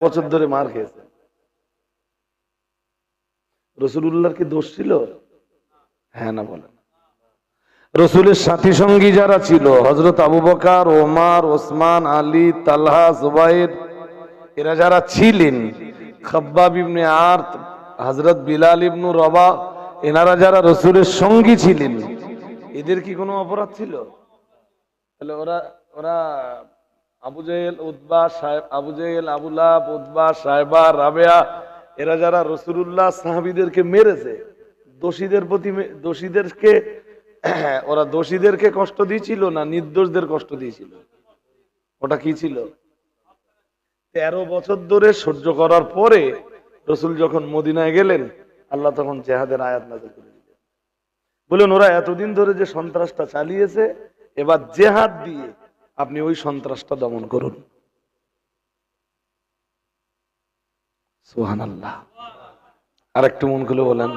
বছর ধরে মার খেয়েছে। রাসূলুল্লাহর কি দোষ ছিল? হ্যাঁ না বলেন। রসুলের সাথী সঙ্গী যারা ছিল, হযরত আবু বকর, ওমর, ওসমান, আলী, তালহা, জুবাইর, এরা যারা ছিলেন, খাব্বাব ইবনে আরত, হযরত বিলাল ইবনে রবাহ, এনারা যারা রসুলের সঙ্গী ছিলেন, এদের কি কোনো অপরাধ ছিল? তাহলে ওরা ওরা আবু জেহেল, উতবা, আবু জেহেল, আবু লাহাব, উতবা, সাইবা, রাবেয়া, এরা যারা রাসূলুল্লাহ সাহাবীদেরকে মেরেছে, দোষীদেরকে ওরা দোষীদেরকে কষ্ট দিয়েছিল না নির্দোষদের কষ্ট দিয়েছিল? ওটা কি ছিল? 13 বছর ধরে সহ্য করার পরে রাসূল যখন মদিনায় গেলেন, আল্লাহ তখন জিহাদের আয়াত নাযিল করে দিলেন। বলেন ওরা এতদিন ধরে যে সন্ত্রাসটা চালিয়েছে, এবার জিহাদ দিয়ে আপনি ওই সন্ত্রাসটা দমন করুন। সুবহানাল্লাহ। আর একটু মন খুলে বলেন।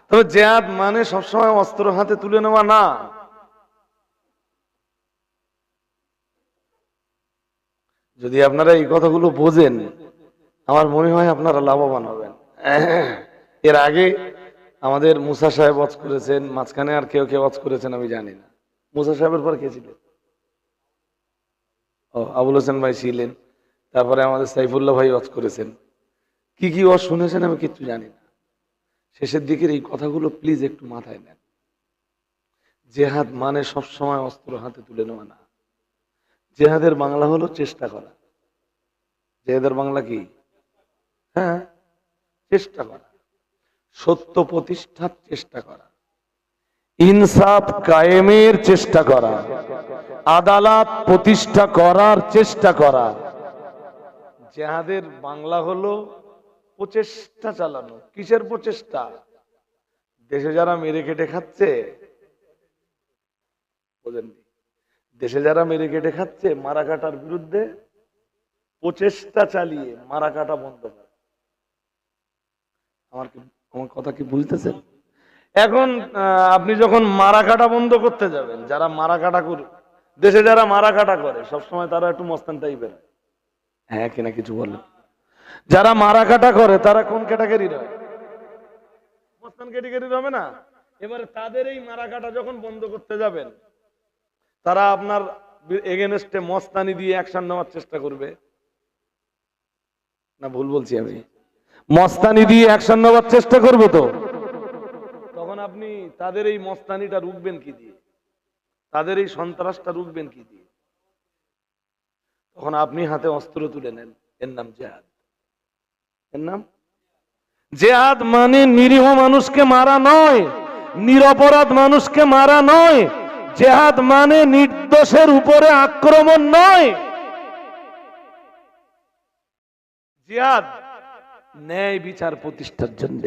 তবে জিহাদ মানে সবসময় অস্ত্র হাতে তুলে নেওয়া না। যদি আপনারা এই কথাগুলো বোঝেন, আমার মনে হয় আপনারা লাভবান হবেন। এর আগে আমাদের মুসা সাহেব ওয়াজ করেছেন, মাঝখানে আর কেউ কেউ ওয়াজ করেছেন আমি জানি না। মুসা সাহেবের পর কে ছিলেন? ও আবুল হোসেন ভাই ছিলেন। তারপরে আমাদের সাইফুল্লাহ ভাই ওয়াজ করেছেন। কি কি ওয়াজ শুনেছেন আমি কিচ্ছু জানি না। শেষের দিকের এই কথাগুলো প্লিজ একটু মাথায় নেন। জেহাদ মানে সবসময় অস্ত্র হাতে তুলে নেওয়া না। জেহাদের বাংলা হলো চেষ্টা করা। জেহাদের বাংলা কি? হ্যাঁ, চেষ্টা করা, সত্য প্রতিষ্ঠার চেষ্টা করা, ইনসাফ কায়েমের চেষ্টা করা, আদালত প্রতিষ্ঠা করার চেষ্টা করা। জেহাদের বাংলা হলো প্রচেষ্টা চালানো। কিসের প্রচেষ্টা? দেশে যারা মেরে কেটে খাচ্ছে, বোঝেননি? দেশে যারা মেরে কেটে খাচ্ছে, মারা কাটার বিরুদ্ধে প্রচেষ্টা চালিয়ে মারা কাটা বন্ধ করে। আমার কথা কি বুঝতেছেন? এখন আপনি যখন মারা কাটা বন্ধ করতে যাবেন, যারা মারা কাটা করে, দেশে যারা মারা কাটা করে সবসময় তারা একটু মস্তান টাইপের। হ্যাঁ কিনা কিছু বলেন? যারা মারা কাটা করে তারা কোন ক্যাটাগরির হয়? মস্তান ক্যাটাগরির হবে না? এবারে তাদের এই মারা কাটা যখন বন্ধ করতে যাবেন, তারা আপনার এগেনস্টে মস্তানি দিয়ে অ্যাকশন নেওয়ার চেষ্টা করবে না? ভুল বলছি আমি? মস্তানি দিয়ে অ্যাকশন নেওয়ার চেষ্টা করবে তো তখন আপনি তাদের এই মস্তানিটা রুখবেন কি দিয়ে? তাদের এই সন্ত্রাসটা রুখবেন কি দিয়ে? তখন আপনি হাতে অস্ত্র তুলে নেন। এর নাম জিহাদ। এর নাম জিহাদ। মানে নিরীহ মানুষকে মারা নয়, নিরপরাধ মানুষকে মারা নয়। জিহাদ মানে নির্দোষের উপরে আক্রমণ নয়। জিহাদ ন্যায় বিচার প্রতিষ্ঠার জন্য।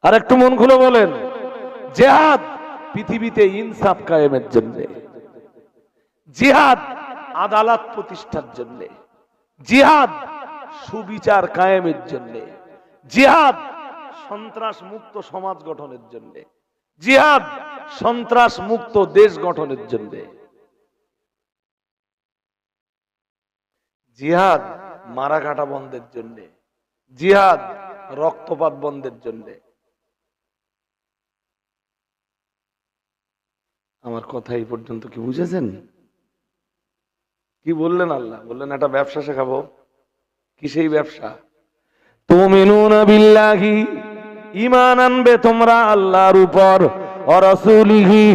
আর একটু মন খুলে বলেন। জিহাদ পৃথিবীতে ইনসাফ কায়েমের জন্য। জিহাদ আদালত প্রতিষ্ঠার জন্য। জিহাদ সুবিচার কায়েমের জন্য। জিহাদ সন্ত্রাস মুক্ত সমাজ গঠনের জন্য। জিহাদ সন্ত্রাস মুক্ত দেশ গঠনের জন্য। জিহাদ মারা কাটা বন্ধের জন্য। জিহাদ রক্তপাত বন্ধের জন্য। আমার কথা এই পর্যন্ত কি বুঝেছেন? কি বললেন? আল্লাহ বললেন একটা ব্যবসা শেখাবো। কি সেই ব্যবসা? তুমিনুনা বিল্লাহি, ঈমান আনবে তোমরা আল্লাহর উপর, ওয়া রাসূলিহি,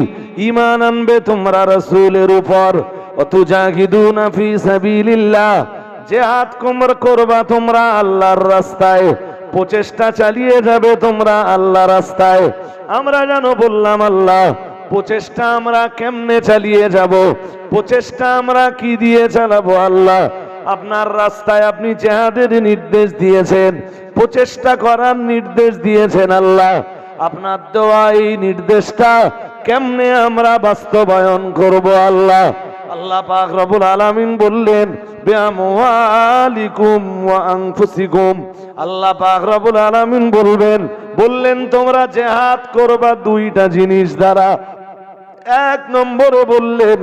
ঈমান আনবে তোমরা রাসূলের উপর, ওয়া তুজাহিদুনা ফি সাবিলিল্লাহ, জিহাদ করবা তোমরা আল্লাহর রাস্তায়, প্রচেষ্টা চালিয়ে যাবে তোমরা আল্লাহর রাস্তায়। আমরা জানো বললাম আল্লাহ প্রচেষ্টা আমরা কেমনে চালিয়ে যাব? প্রচেষ্টা আমরা কি দিয়ে চালাবো? আল্লাহ আপনার রাস্তায় আপনি জিহাদের নির্দেশ দিয়েছেন, প্রচেষ্টা করার নির্দেশ দিয়েছেন। আল্লাহ আপনার দেওয়া এই নির্দেশটা কেমনে আমরা বাস্তবায়ন করব? আল্লাহ আল্লাহ পাক রব্বুল আলামিন বললেন বিআমওয়ালিকুম ওয়া আনফুসিকুম। আল্লাহ পাক রব্বুল আলামিন বললেন তোমরা জিহাদ করবা দুইটা জিনিস দ্বারা। এক নম্বরে বললেন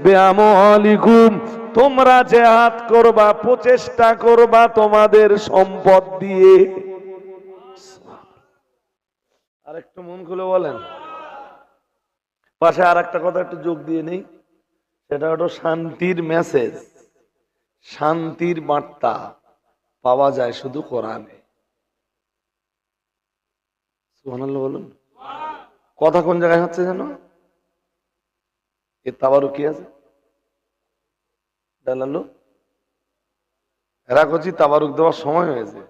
বিআমওয়ালিকুম, তোমরা জিহাদ করবা, প্রচেষ্টা করবা তোমাদের সম্পদ দিয়ে। আর একটু মন খুলে বলেন। পাশে আর একটা কথা একটু যোগ দিয়ে নেই, সেটা হলো শান্তির মেসেজ, শান্তির বার্তা পাওয়া যায় শুধু কোরআনে। সুবহানাল্লাহ বলুন। কথা কোন জায়গায় হচ্ছে যেন? এ তাবারুক কি আছে দালালো, এরা করছি তাবারুক দেওয়ার সময় হয়েছে,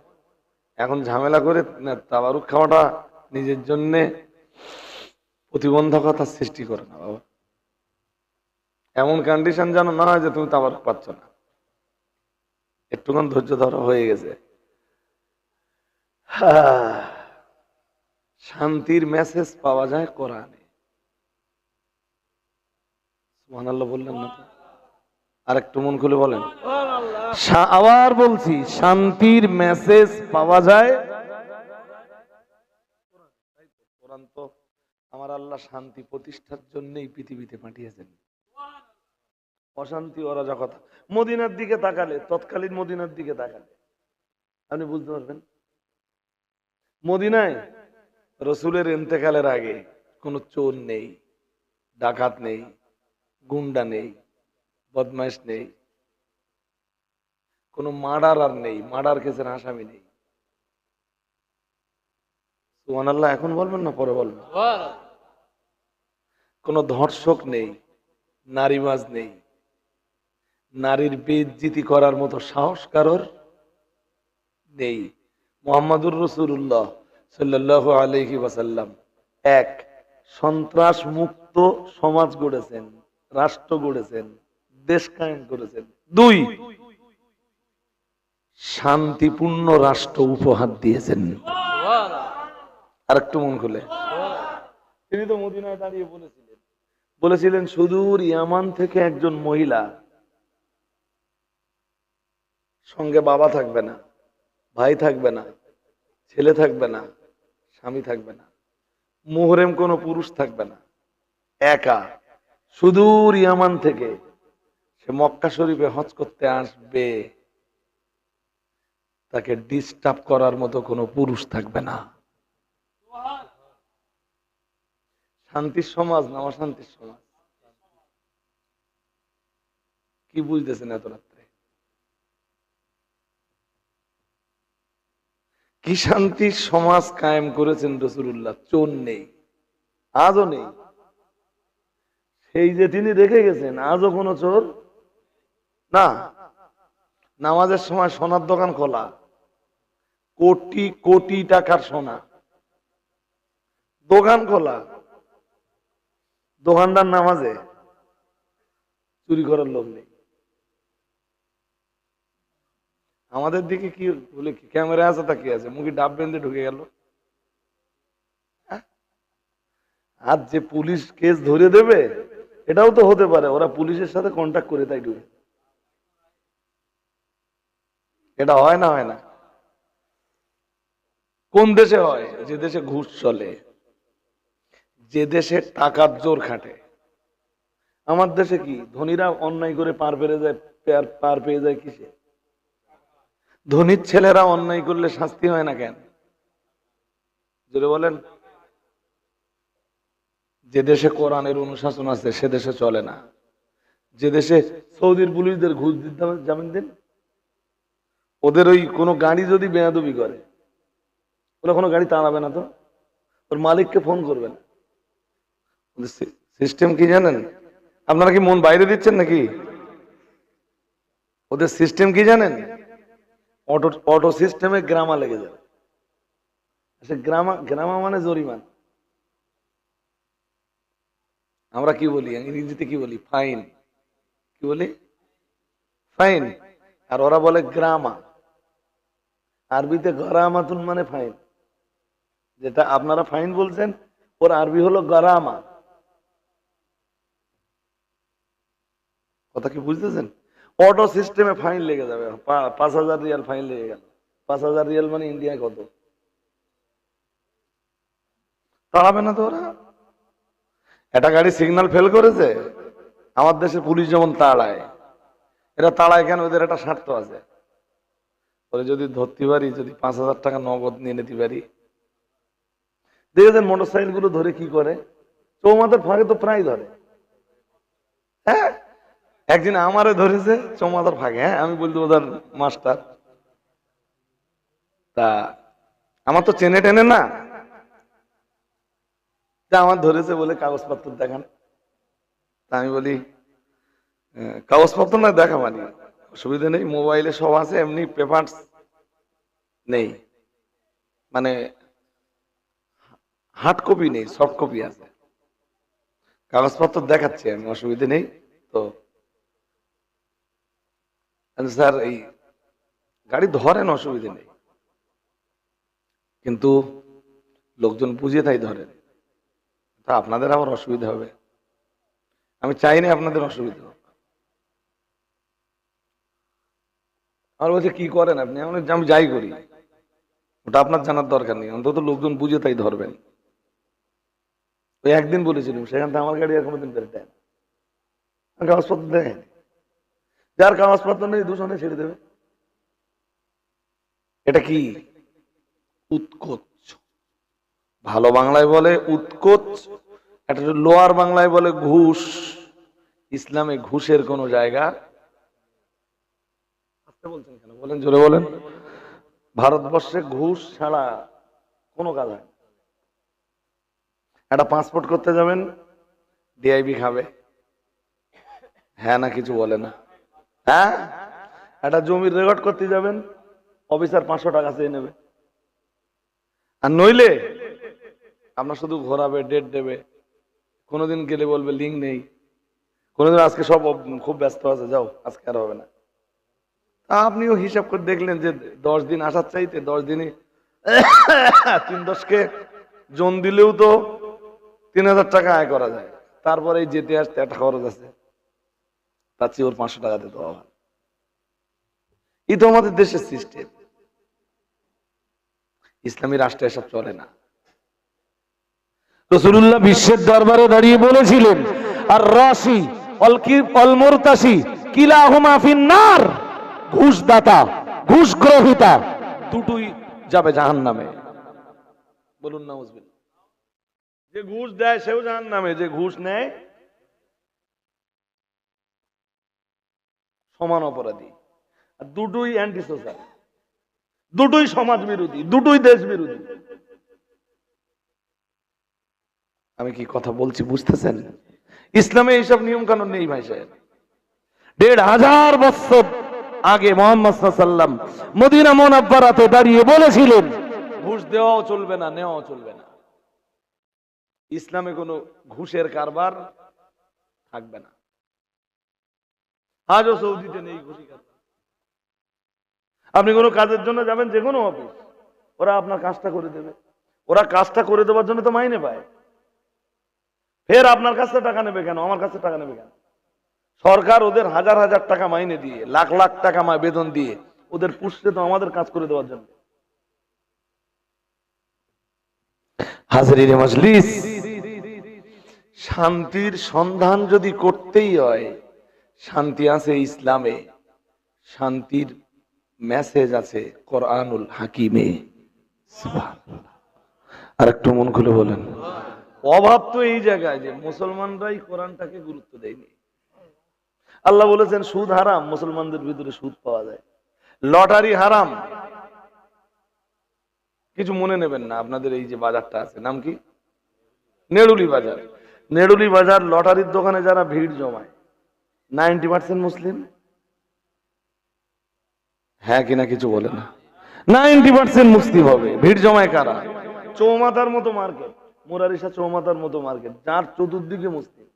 এখন ঝামেলা করে তাবারুক খাওয়াটা নিজের জন্য প্রতিবন্ধকতা সৃষ্টি করে না বাবা। এমন কন্ডিশন যেন না হয় যে তুমি তাবারুক পাচ্ছ না। একটুখান ধৈর্য ধরা হয়ে গেছে। শান্তির মেসেজ পাওয়া যায় কোরআনে। সুবহানাল্লাহ বললেন না তো? আর একটু মন খুলে বলেন। আবার বলছি, শান্তির মেসেজ পাওয়া যায় কোরআন। তো আমার আল্লাহ শান্তি প্রতিষ্ঠার জন্যই পৃথিবীতে পাঠিয়েছেন। অশান্তি অরাজকতা মদিনার দিকে তাকালে, তৎকালীন মদিনার দিকে তাকালে আপনি বুঝতে পারবেন, মদিনায় রসুলের ইন্তেকালের আগে কোনো চোর নেই, ডাকাত নেই, গুন্ডা নেই, বদমাইশ নেই, কোনো মার্ডারার নেই, মার্ডার কেসের আসামি নেই। সুবহানাল্লাহ এখন বলবেন না পরে বলবেন? কোনো ধর্ষক নেই, নারীবাজ নেই, নারীর বেইজ্জতি করার মতো সাহস কারোর নেই। মুহাম্মাদুর রাসূলুল্লাহ সাল্লাল্লাহু আলাইহি ওয়াসাল্লাম এক, সন্ত্রাস মুক্ত সমাজ গড়েছেন, রাষ্ট্র গড়েছেন, দেশ কায়েম করেছেন। দুই, শান্তিপূর্ণ রাষ্ট্র উপহার দিয়েছেন। আর একটু মন খুলে, তিনি তো মদিনায় দাঁড়িয়ে বলেছিলেন সুদূর ইয়ামান থেকে একজন মহিলা, সঙ্গে বাবা থাকবে না, ভাই থাকবে না, ছেলে থাকবে না, স্বামী থাকবে না, মুহরেম কোনো পুরুষ থাকবে না, একা সুদূর ইয়ামান থেকে সে মক্কা শরীফে হজ করতে আসবে, তাকে ডিস্টার্ব করার মতো কোনো পুরুষ থাকবে না। শান্তির সমাজ না অশান্তির সমাজ? কি বুঝতেছেন এত রাত্রে? কি শান্তির সমাজ কায়েম করেছেন রাসূলুল্লাহ। চোর নেই, আজও নেই। সেই যে তিনি রেখে গেছেন, আজও কোনো চোর না। নামাজের সময় সোনার দোকান খোলা, কোটি কোটি টাকার সোনা দোকান খোলা, দোকানদার নামাজে, চুরি করার লোক নেই। আমাদের দিকে কি বলে, কি ক্যামেরা আছে তা কি আছে, মুখে ডাব বেঁধে ঢুকে গেল। আর যে পুলিশ কেস ধরে দেবে, এটাও তো হতে পারে ওরা পুলিশের সাথে কন্ট্যাক্ট করে তাই ঢুকে। এটা হয় না? হয় না? কোন দেশে হয়? যে দেশে ঘুষ চলে, যে দেশে টাকার জোর খাটে। আমার দেশে কি ধনীরা অন্যায় করে পার পেয়ে যায় কিসে? ধনীর ছেলেরা অন্যায় করলে শাস্তি হয় না কেন? জোরে বলেন। যে দেশে কোরআনের অনুশাসন আছে সে দেশে চলে না। যে দেশে সৌদির পুলিশদের ঘুষ দিতে হবে, জামিন দিন, ওদের ওই কোনো গাড়ি যদি বেয়াদবি করে, ওরা কোনো গাড়ি তাড়াবে না, তো ওর মালিককে ফোন করবে না। সিস্টেম কি জানেন? আপনারা কি মন বাইরে দিচ্ছেন নাকি? ওদের সিস্টেম কি জানেন? অটো সিস্টেমে গ্রামা লেগে যাবে। গ্রামা মানে জরিমানা। আমরা কি বলি ইংরেজিতে, কি বলি? ফাইন। কি বলি? ফাইন। আর ওরা বলে গ্রামা। আরবিতে গরামাতুন মানে ফাইন। যেটা আপনারা ফাইন বলছেন, ওর আরবি হলো গরামা। কথা কি বুঝতেছেন? অটো সিস্টেমে ফাইন লেগে যাবে, 5,000 রিয়াল ফাইন লেগে গেল। 5,000 রিয়াল মানে ইন্ডিয়ায় কত? তাড়াবে না তো ওরা। একটা গাড়ি সিগন্যাল ফেল করেছে, আমার দেশের পুলিশ যেমন তাড়ায়, এরা তাড়ায় কেন? ওদের একটা স্বার্থ আছে। ওরা যদি ধরতে পারি, যদি 5,000 টাকা নগদ নিয়ে নিতে পারি। দেখেছেন মোটর সাইকেল গুলো ধরে কি করে? চৌমাথার ফাঁকে তো প্রায় ধরে। হ্যাঁ, একদিন আমারে ধরেছে চৌমাথার ফাঁকে। হ্যাঁ, আমি বলতে ওদের মাস্টার, তা আমার তো চেনে টেনে না, তা আমার ধরেছে বলে কাগজপত্র দেখান। তা আমি বলি কাগজপত্র না দেখা মানে অসুবিধা নেই, মোবাইলে সব আছে, এমনি পেপার নেই, মানে হার্ড কপি নেই, সফট কপি আছে। কাগজপত্র দেখাচ্ছি আমি, অসুবিধা নেই তো। স্যার এই গাড়ি ধরেন, অসুবিধা নেই, কিন্তু লোকজন বুঝে তাই ধরেন, তা আপনাদের আবার অসুবিধা হবে। আমি চাই না আপনাদের অসুবিধা হোক। আমার বলছে কি করেন আপনি? আমি যাই করি, ওটা আপনার জানার দরকার নেই, অন্তত লোকজন বুঝে তাই ধরবেন। ওই একদিন বলেছিলাম, সেখান থেকে আমার গাড়ি আর কোনোদিন বের দেয় না, কাগজপত্র দেখেনি। যার কাগজপত্র নেই দূষণে ছেড়ে দেবে। এটা কি? উৎকোচ। ভালো বাংলায় বলে উৎকোচ, এটা লোয়ার বাংলায় বলে ঘুষ। ইসলামে ঘুষের কোন জায়গা বলছেন কেন? বলেন, জোরে বলেন। ভারতবর্ষে ঘুষ ছাড়া কোনো কাজ হয়। একটা পাসপোর্ট করতে যাবেন, ডিআইবি খাবে, হ্যাঁ না কিছু বলে না। হ্যাঁ, একটা জমির রেকর্ড করতে যাবেন, অফিসার 500 টাকা চেয়ে নেবে। আর নইলে আপনার শুধু ঘোরাবে, ডেট দেবে, কোনোদিন গেলে বলবে লিঙ্ক নেই, কোনোদিন আজকে সব খুব ব্যস্ত আছে, যাও আজকে আর হবে না। আপনিও হিসাব করে দেখলেন যে 10 দিন আসার চাইতে 10 দিনই 3-10কে জন দিলেও তো 3,000 টাকা আয় করা যায়। তারপরে যেতে আসতে একটা খরচ আছে, তার চেয়ে ওর 500 টাকা দিতে হবে। এই তো আমাদের দেশের সিস্টেম। ইসলামী রাষ্ট্রে এসব চলে না। রাসূলুল্লাহ বিশ্বের দরবারে দাঁড়িয়ে বলেছিলেন, আর রাশি অল মুরতাশি কিলাহুমা ফিন্নার। ঘুষদাতা, ঘুষ গ্রহীতা দুটোই যাবে জাহান্নামে। বলুন নাউজুবিল্লাহ। যে ঘুষ দেয় সেও জাহান্নামে, যে ঘুষ নেয় সমান অপরাধী। আর দুটোই অ্যান্টি সোশ্যাল, দুটোই সমাজ বিরোধী, দুটোই দেশ বিরোধী। আমি কি কথা বলছি বুঝতেছেন? ইসলামে এইসব নিয়ম কানুন নেই ভাই সাহেব। 1,500 বছর আগে মুহাম্মদ সাল্লাল্লাহু আলাইহি ওয়াসাল্লাম মদিনা মুনাওয়ারাতে দাঁড়িয়ে বলেছিলেন, ঘুষ দেওয়াও চলবে না, নেওয়াও চলবে না। ইসলামে কোনো ঘুষের কারবার থাকবে না। আজও সৌদিতে নেই ঘুষি কারবার। আপনি কোনো কাজের জন্য যাবেন, যে কোনো অফিস, ওরা আপনার কাজটা করে দেবে। ওরা কাজটা করে দেওয়ার জন্য তো মাইনে পায়। ফের আপনার কাছে টাকা নেবে কেন? আমার কাছে টাকা নেবে কেন? সরকার ওদের হাজার হাজার টাকা মাইনে দিয়ে, লাখ লাখ টাকা বেতন দিয়ে ওদের পুষছে তো আমাদের কাজ করে দেওয়ার জন্য। হাজরিনে মজলিস, শান্তির সন্ধান যদি করতেই হয়, শান্তি আছে ইসলামে, শান্তির মেসেজ আছে কোরআনুল হাকিমে। সুবহানাল্লাহ। আর একটু মন খুলে বলেন। অভাব তো এই জায়গায় যে মুসলমানরাই কোরআনটাকে গুরুত্ব দেয়নি। আল্লাহ বলেছেন সুদ হারাম, মুসলমানদের ভিতরে সুদ পাওয়া যায়। লটারি হারাম। কিছু মনে নেবেন না, আপনাদের এই যে বাজারটা আছে, নাম কি? নেড়ুলি বাজার। নেড়ুলি বাজার লটারির দোকানে যারা ভিড় জমায়, 90% মুসলিম। হ্যাঁ কিনা কিছু বলে না। 90% মুসলিম হবে। ভিড় জমায় কারা? চৌমাথার মতো মার্কেট, মুরারিশা চৌমাথার মতো মার্কেট, যার চতুর্দিকে মুসলিম।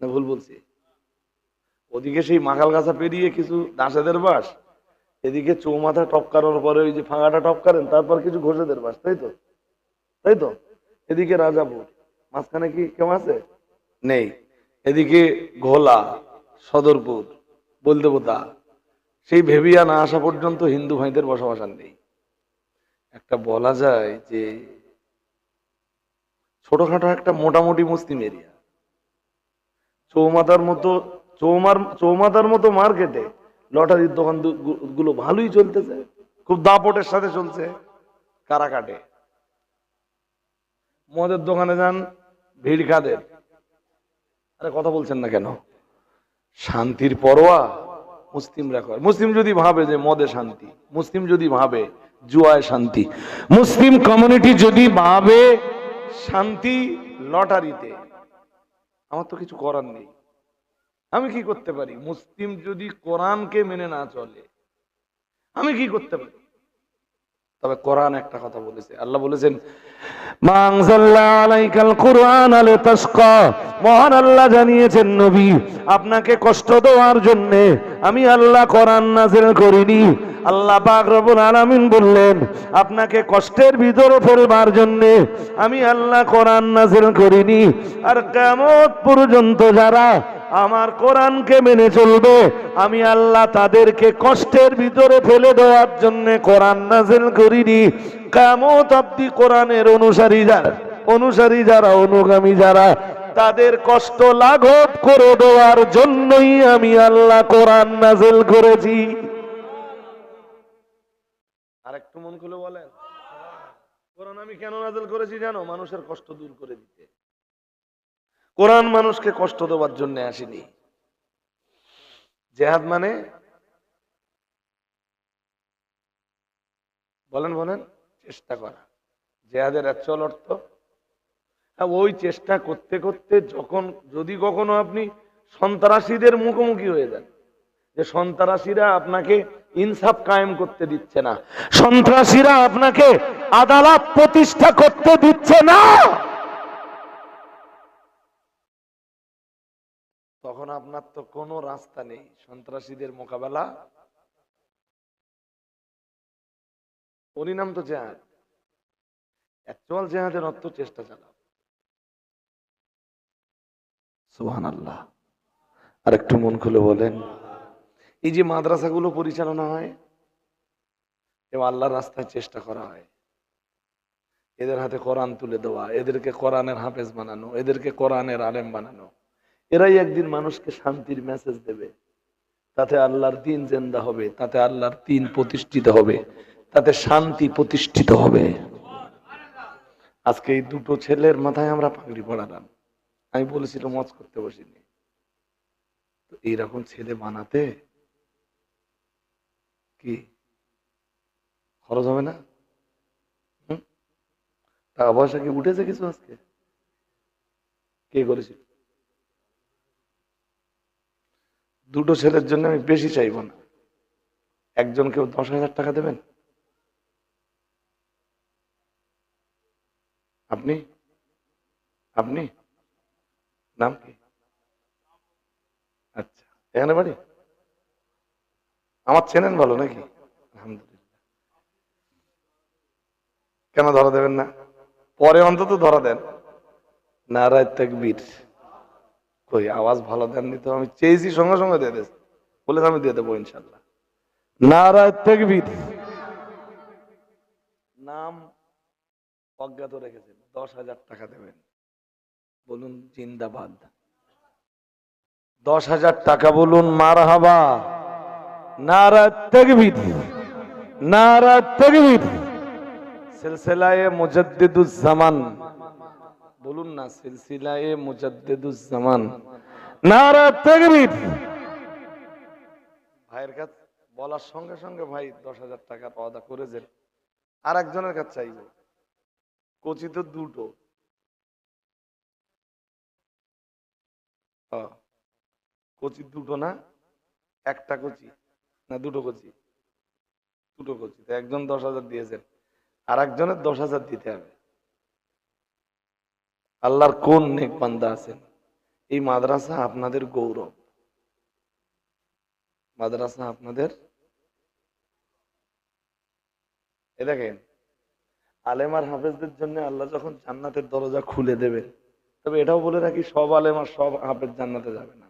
না ভুল বলছি? ওদিকে সেই মাখাল গাছা পেরিয়ে কিছু দাসেদের বাস, এদিকে চৌমাথা টপকানোর পরে ওই যে ফাঁকাটা টপকারেন, তারপর কিছু ঘোষেদের বাস, তাই তো? তাই তো? এদিকে রাজাপুর, মাঝখানে কি কেউ আছে? নেই। এদিকে ঘোলা, সদরপুর, বলদেবতা, সেই ভেবিয়া না আসা পর্যন্ত হিন্দু ভাইদের বসবাস আর নেই। একটা বলা যায় যে ছোটখাটো একটা মোটামুটি মুসলিম এরিয়া। চৌমাথার মতো চৌমাথার মতো মার্কেটে লটারির দোকান গুলো ভালোই চলতেছে, খুব দাপটের সাথে চলছে। কারা কাটে? মদের দোকানে যান, ভিড় কাদের? আরে কথা বলছেন না কেন? শান্তির পরোয়া মুসলিমরা করে। মুসলিম যদি ভাবে যে মদে শান্তি, মুসলিম যদি ভাবে জুয়ায় শান্তি, মুসলিম কমিউনিটি যদি ভাবে শান্তি লটারিতে, আমার তো কিছু করার নেই। আমি কি করতে পারি? মুসলিম যদি কোরআনকে মেনে না চলে আমি কি করতে পারি? তবে কোরআন একটা কথা বলেছে, আল্লাহ বলেছেন মা আনজালনা আলাইকাল কুরআন লিতাশকা। মহান আল্লাহ জানিয়েছেন নবী, আপনাকে কষ্ট দেওয়ার জন্য আমি আল্লাহ কোরআন নাযিল করিনি। আল্লাহ পাক রব্বুল আলামিন বললেন আপনাকে কষ্টের ভিতরে ফেলবার জন্য আমি আল্লাহ কোরআন নাযিল করিনি। আর কিয়ামত পর্যন্ত যারা আমার কোরআনকে মেনে চলবে আমি আল্লাহ তাদেরকে কষ্টের ভিতরে ফেলে দেওয়ার জন্য কোরআন নাযিল করিনি। কিয়ামত অবধি কোরআনের অনুসারী যারা অনুগামী যারা তাদের কষ্ট লাঘব করে দেওয়ার জন্যই আমি আল্লাহ কোরআন নাযিল করেছি। আরেকটু মন খুলে বলেন, কোরআন আমি কেন নাযিল করেছি জানো? মানুষের কষ্ট দূর করে দিতে। কোরআন মানুষকে কষ্ট দেওয়ার জন্য আসেনি। জিহাদ মানে বলেন চেষ্টা করা। জিহাদের অ্যাকচুয়াল অর্থ ওই চেষ্টা করতে করতে যখন যদি কখনো আপনি সন্ত্রাসীদের মুখোমুখি হয়ে যান, যে সন্ত্রাসীরা আপনাকে ইনসাফ কায়েম করতে দিচ্ছে না, সন্ত্রাসীরা আপনাকে আদালত প্রতিষ্ঠা করতে দিচ্ছে না, তখন আপনার তো কোনো রাস্তা নেই সন্ত্রাসীদের মোকাবেলা। ওরই নাম তো জিহাদ। অ্যাকচুয়াল জিহাদের অর্থ চেষ্টা চালাও। সুবহানাল্লাহ। আর একটু মন খুলে বলেন, এই যে মাদ্রাসাগুলো পরিচালনা হয় এবং আল্লাহর রাস্তায় চেষ্টা করা হয়, এদের হাতে কোরআন তুলে দেওয়া, এদেরকে কোরআনের হাফেজ বানানো, এদেরকে কোরআনের আলেম বানানো, এরাই একদিন মানুষকে শান্তির মেসেজ দেবে। তাতে আল্লাহর দ্বীন জিন্দা হবে, তাতে আল্লাহর দ্বীন প্রতিষ্ঠিত হবে, তাতে শান্তি প্রতিষ্ঠিত হবে। আজকে এই দুটো ছেলের মাথায় আমরা পাগড়ি পড়ালাম। আমি বলেছিলাম মজ করতে বসিনি। তো এইরকম ছেলে বানাতে কি খরচ হবে না? টাকা পয়সা কি উঠেছে কিছু? আজকে কে করেছিল? দুটো ছেলের জন্য আমি বেশি চাইবো না। একজন কেউ 10,000 টাকা দেবেন? আপনি আপনি নাম কি? আচ্ছা, এখানে বাড়ি? আমার চেনেন ভালো নাকি? আলহামদুলিল্লাহ। কেন ধরা দেবেন না? পরে অন্তত ধরা দেন। নারায়ে তাকবীর। কই আওয়াজ ভালো দেননি তো? আমি চেয়েছি সঙ্গে সঙ্গে দিয়ে দেব, বলে আমি দিয়ে দেবো ইনশাল্লাহ। নারায়ে তাকবীর। নাম অজ্ঞাত রেখেছেন, 10,000 টাকা দেবেন। বলুন জিন্দাবাদ। 10,000 টাকা বলুন মারহাবা। নারায়ে তাকবীর, নারায়ে তাকবীর। সিলসিলায়ে মুজাদ্দিদুজ জামান বলুন না, সিলসিলায়ে মুজাদ্দিদুজ জামান। নারায়ে তাকবীর। ভাইয়ের কাছে বলার সঙ্গে সঙ্গে ভাই 10,000 টাকা ওয়াদা করেছেন। আর একজনের কাছে চাইব, কোচি তো দুটো, কোচি দুটো না, একটা কোচি না দুটো কোচি? দুটো কোচি। তো একজন 10,000 দিয়েছেন, আর একজনের 10,000 দিতে হবে। আল্লাহর কোন নেক বান্দা আছেন? এই মাদ্রাসা আপনাদের গৌরব, মাদ্রাসা আপনাদের। এ দেখেন, আলেম আর হাফেজদের জন্য আল্লাহ যখন জান্নাতের দরজা খুলে দেবে, তবে এটাও বলে রাখি সব আলেম আর সব হাফেজ জান্নাতে যাবে না।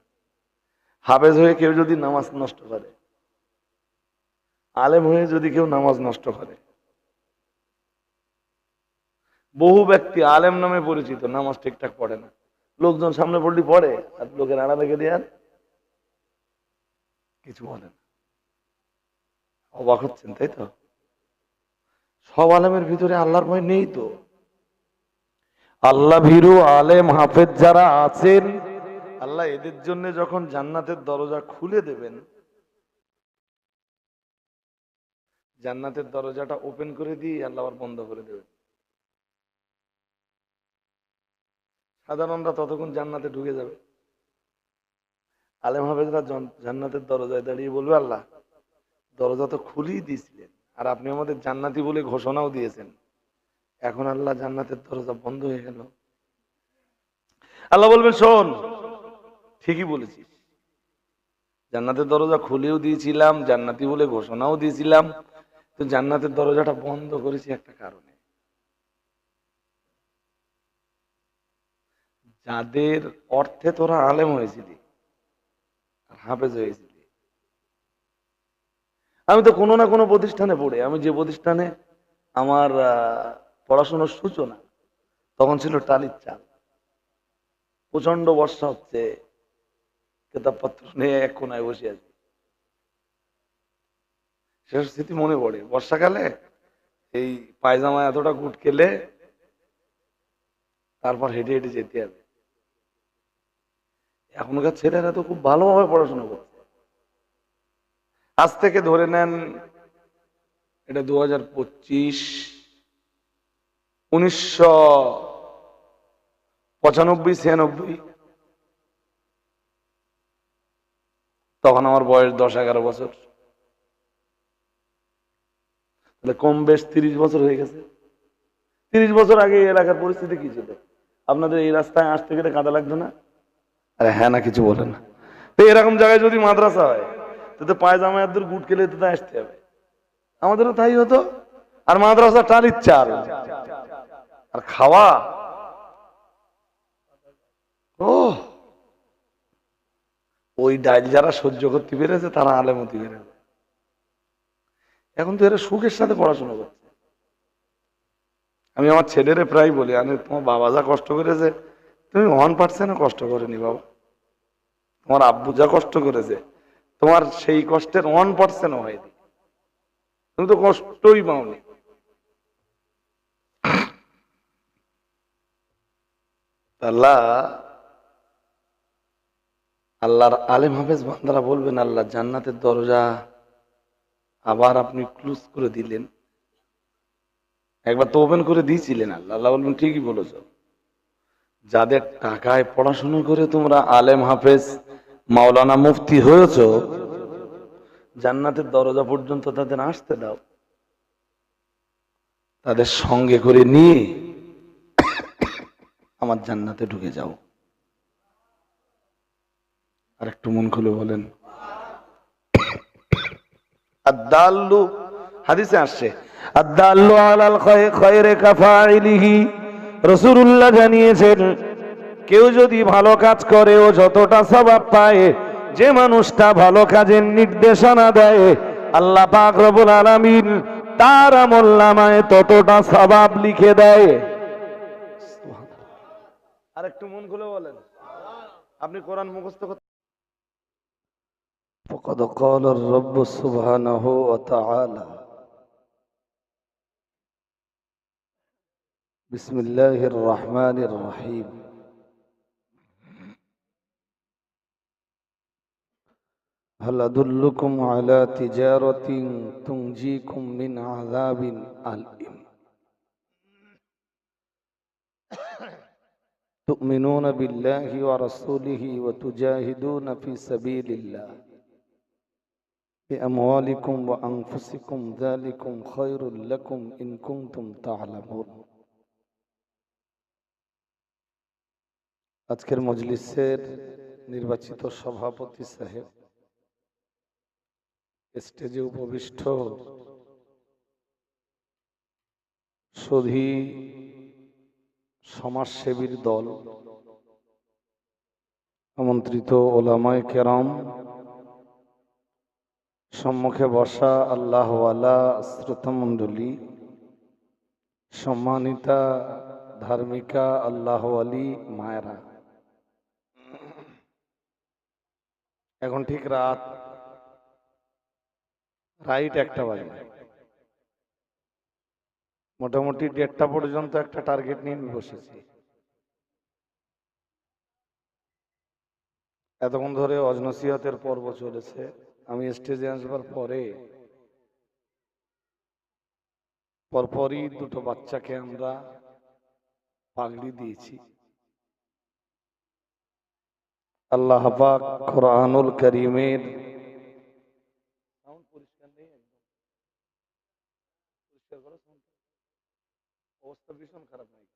হাফেজ হয়ে কেউ যদি নামাজ নষ্ট করে, আলেম হয়ে যদি কেউ নামাজ নষ্ট করে, বহু ব্যক্তি আলেম নামে পরিচিত নামাজ ঠিকঠাক পড়ে না, লোকজন সামনে পড়লি পড়ে আর লোকের আড়া রেখে দিয়ে কিছু বলেন, অবাক হচ্ছেন তাই তো? সব আলেমের ভিতরে আল্লাহর ভয় নেই তো। আল্লাহ ভীরু আলেম হাফেজ যারা আছেন, আল্লাহ এদের জন্য যখন জান্নাতের দরজা খুলে দেবেন, জান্নাতের দরজাটা ওপেন করে দিয়ে আল্লাহ আবার বন্ধ করে দেবেন। সাধারণরা ততক্ষণ জান্নাতে ঢুকে যাবে। আলেম হাফেজরা জান্নাতের দরজায় দাঁড়িয়ে বলবে, আল্লাহ দরজা তো খুলেই দিয়েছিলেন, আর আপনি আমাদের জান্নাতি বলে ঘোষণাও দিয়েছেন, এখন আল্লাহ জান্নাতের দরজা বন্ধ হয়ে গেল। আল্লাহ বলবেন, শোন, ঠিকই বলেছিস, জান্নাতের দরজা খুলেও দিয়েছিলাম, জান্নাতি বলে ঘোষণাও দিয়েছিলাম, তো জান্নাতের দরজাটা বন্ধ করেছি একটা কারণে। যাদের অর্থে তোরা আলেম হয়েছিলি আর হাফেজ হয়েছিলি, আমি তো কোনো না কোনো প্রতিষ্ঠানে পড়ে, আমি যে প্রতিষ্ঠানে আমার পড়াশোনার সূচনা, তখন ছিল টালির চাল, প্রচন্ড বর্ষা হচ্ছে, কিতাবপত্র নিয়ে এক কোনায় বসে আছি। সেসব স্মৃতি মনে পড়ে। বর্ষাকালে এই পায়জামা এতটা গুট কেলে তারপর হেঁটে হেঁটে যেতে হবে। এখনকার ছেলেরা তো খুব ভালোভাবে পড়াশোনা করছে। আজ থেকে ধরে নেন, এটা 2025, 1995-96, তখন আমার বয়স 10-11 বছর, তাহলে কম বেশ 30 বছর হয়ে গেছে। 30 বছর আগে এই এলাকার পরিস্থিতি কি ছিল? আপনাদের এই রাস্তায় আসতে গেলে কাদা লাগতো না? আরে হ্যাঁ না, কিছু বলেন না। তো এরকম জায়গায় যদি মাদ্রাসা হয়, তো পায়জামা এত গুট কেলে তো আসতে হবে। আমাদেরও তাই হতো। আর মাদ্রাসা টালির চাল, আর খাওয়া, ও ওই ডাইল যারা সহ্য করতে পেরেছে তারা আলেম হতে পেরেছে। এখন তো এরা সুখের সাথে পড়াশোনা করছে। আমি আমার ছেলেরে প্রায় বলি, আমি তোমার বাবা যা কষ্ট করেছে তুমি 1% কষ্ট করেনি বাবা, তোমার আব্বু যা কষ্ট করেছে তোমার সেই কষ্টের 1% হয়নি, তুমি তো কষ্টই পাওনি। আল্লাহ, আল্লাহর আলেম হাফেজ বান্দারা বলবেন, আল্লাহ জান্নাতের দরজা আবার আপনি ক্লোজ করে দিলেন, একবার তো ওপেন করে দিয়েছিলেন। আল্লাহ আল্লাহ বলবেন, ঠিকই বলেছ, যাদের টাকায় পড়াশোনা করে তোমরা আলেম হাফেজ মাওলানা মুফতি হয়েছ, জান্নাতের দরজা পর্যন্ত তাদের আসতে দাও, তাদের সঙ্গে করে নিয়ে আমার জান্নাতে ঢুকে যাও। আর একটু মন খুলে বলেন। আদ-দাল্লু, হাদিসে আসছে, আদ-দাল্লু আলাল খায়রি কাফাইলিহি, রাসূলুল্লাহ জানিয়েছেন, কেউ যদি ভালো কাজ করে ও যতটা সওয়াব পায়, যে মানুষটা ভালো কাজের নির্দেশনা দেয়, আল্লাহ পাক রব্বুল আলামিন তার আমলনামায় ততটা সওয়াব লিখে দেয়। আর একটু মন খুলে বলেন। আপনি কোরআন মুখস্থ করতে, فقد قال الرب سبحانه وتعالى بسم الله الرحمن الرحيم هل أدلكم على تجارة تنجيكم من عذاب أليم تؤمنون بالله ورسوله وتجاهدون في سبيل الله بأموالكم وأنفسكم ذلكم خير لكم إن كنتم تعلمون। আজকের মজলিসের নির্বাচিত সভাপতি সাহেব, স্টেজে উপবিষ্ট সুধী সমাজসেবীর দল, আমন্ত্রিত ওলামায়ে কেরাম, সম্মুখে বসা আল্লাহওয়ালা শ্রোতা মণ্ডলী, সম্মানিতা ধার্মিকা আল্লাহওয়ালি মায়েরা, এখন ঠিক রাত রাইট 1টা বাজে, মোটামুটি 1:30 পর্যন্ত একটা টার্গেট নিয়ে আমি বসেছি। এতক্ষণ ধরে অজনসিহতের পর্ব চলেছে। আমি স্টেজে আসবার পরে পরপরই দুটো বাচ্চাকে আমরা পাগড়ি দিয়েছি। আল্লাহ পাক কোরআনুল কারীমের অবস্থা ভীষণ খারাপ নাই।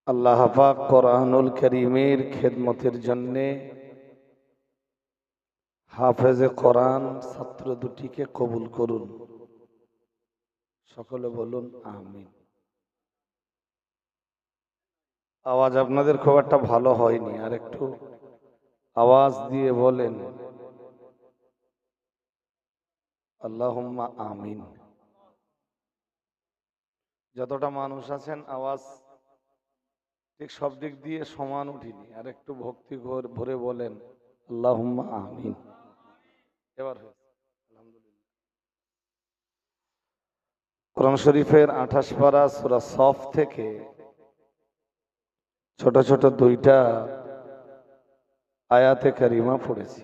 আল্লাহ পাক কোরআনুল কারীমের খেদমতের জন্য হাফেজে কোরআন ছাত্র দুটিকে কবুল করুন। সকলে বলুন আমিন। আওয়াজ আপনাদের খুব একটা ভালো হয়নি, আর একটু আওয়াজ দিয়ে বলেন আল্লাহুম্মা আমিন। যতটা মানুষ আছেন আওয়াজ ঠিক সব দিক দিয়ে সমান উঠিনি, আর একটু ভক্তি ভরে বলেন আল্লাহুম্মা আমিন। এবার হয়েছে আলহামদুলিল্লাহ। কোরআন শরীফের 28 পারা সূরা সফ থেকে ছোট ছোট 2টা আয়াতে কারিমা পড়েছি।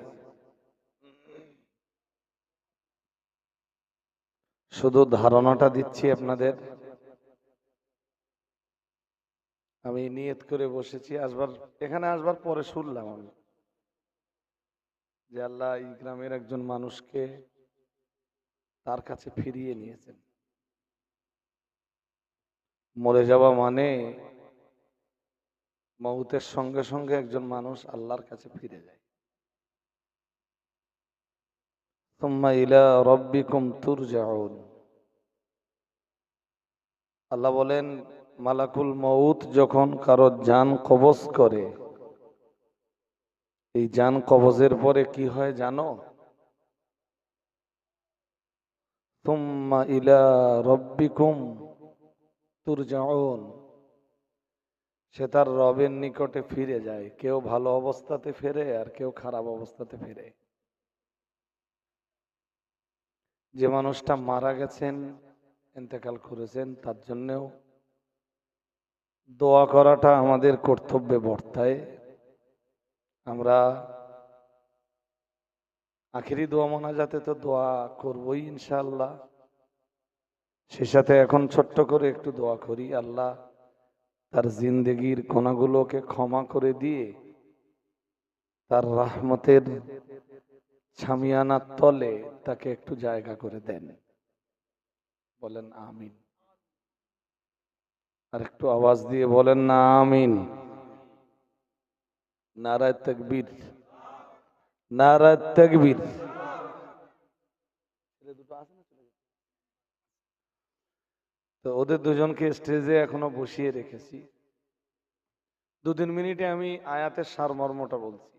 শুধু ধারণাটা দিচ্ছি আপনাদের। আমি নিয়ত করে বসেছি, এখানে আসবার পরে শুনলাম আমি যে আল্লাহ এই গ্রামের একজন মানুষকে তার কাছে ফিরিয়ে নিয়েছেন। মরে যাওয়া মানে মউতের সঙ্গে সঙ্গে একজন মানুষ আল্লাহর কাছে ফিরে যায়। সুম্মা ইলা রাব্বিকুম তুরজাউন। আল্লাহ বলেন মালাকুল মউত যখন কারো জান কবজ করে, এই জান কবজের পরে কি হয় জানো? সুম্মা ইলা রাব্বিকুম তুরজাউন। সে তার রবের নিকটে ফিরে যায়। কেউ ভালো অবস্থাতে ফেরে আর কেউ খারাপ অবস্থাতে ফেরে। যে মানুষটা মারা গেছেন, ইন্তেকাল করেছেন, তার জন্যও দোয়া করাটা আমাদের কর্তব্যে বর্তায়। আমরা আখেরি দোয়া মোনাজাতে তো দোয়া করবই ইনশাআল্লাহ। সে সাথে এখন ছোট্ট করে একটু দোয়া করি, আল্লাহ তার জিন্দেগির গুনাহগুলোকে ক্ষমা করে দিয়ে তার রহমতের ছামিয়ানার তলে তাকে একটু জায়গা করে দেন। বলেন আমিন। আর একটু আওয়াজ দিয়ে বলেন না আমিন। নারায়ে তাকবীর, নারায়ে তাকবীর। তো ওদের দুজনকে স্টেজে এখনো বসিয়ে রেখেছি। 2-3 মিনিটে আমি আয়াতের সারমর্মটা বলছি।